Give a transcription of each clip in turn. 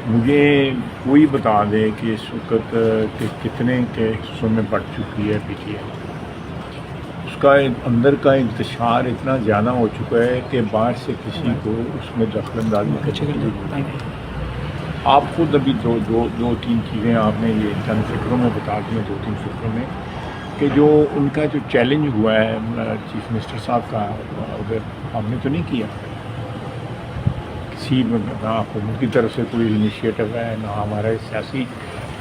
مجھے کوئی بتا دے کہ اس وقت کہ کتنے کے حصوں میں پڑ چکی ہے پی ٹی آئی. اس کا اندر کا انتشار اتنا زیادہ ہو چکا ہے کہ باہر سے کسی کو اس میں دخل اندازی کرنے کی ضرورت نہیں. آپ خود ابھی دو تین چیزیں آپ نے یہ چند فکروں میں بتا دی ہیں، 2-3 فکروں میں، کہ جو ان کا جو چیلنج ہوا ہے چیف منسٹر صاحب کا، اگر ہم نے تو نہیں کیا کسی میں، نہ حکومت کی طرف سے کوئی انیشیٹو ہے، نہ ہمارا سیاسی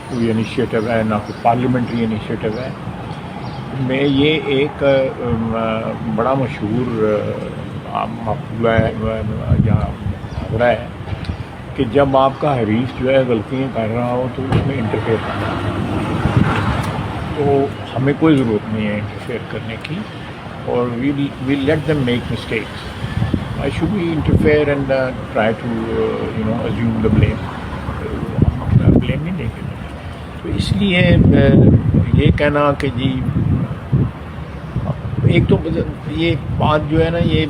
کوئی انیشیٹو ہے، نہ کوئی پارلیمنٹری انیشیٹو ہے. میں یہ ایک بڑا مشہور مقولہ ہے یا محاورہ ہے کہ جب آپ کا حریف جو ہے غلطیاں کر رہا ہو تو اس میں انٹرفیئر کرنا، تو ہمیں کوئی ضرورت نہیں ہے انٹرفیئر کرنے کی، اور we let them make mistakes. I should we interfere and try to assume the blame. ہم blame نہیں دیں گے. تو اس لیے یہ کہنا کہ جی ایک تو یہ بات جو ہے نا، یہ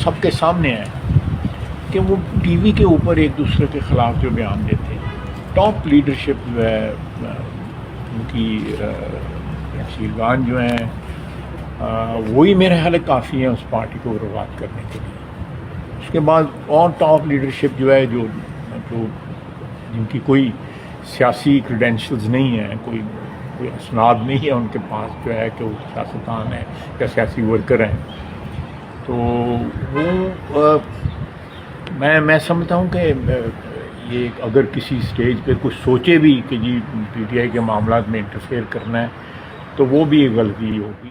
سب کے سامنے ہے کہ وہ ٹی وی کے اوپر ایک دوسرے کے خلاف جو بیان دیتے ہیں، ٹاپ لیڈرشپ جو ہے ان کی تحصیلگان جو ہیں، وہی میرے خیال ہے کافی ہیں اس پارٹی کو برباد کرنے کے لیے. اس کے بعد اور ٹاپ لیڈرشپ جو ہے جو جن کی کوئی سیاسی کریڈینشلز نہیں ہیں، کوئی اسناد نہیں ہے ان کے پاس جو ہے کہ وہ سیاستدان ہیں یا سیاسی ورکر ہیں، تو وہ میں سمجھتا ہوں کہ یہ اگر کسی سٹیج پہ کچھ سوچے بھی کہ جی پی ٹی آئی کے معاملات میں انٹرفیئر کرنا ہے تو وہ بھی ایک غلطی ہوگی.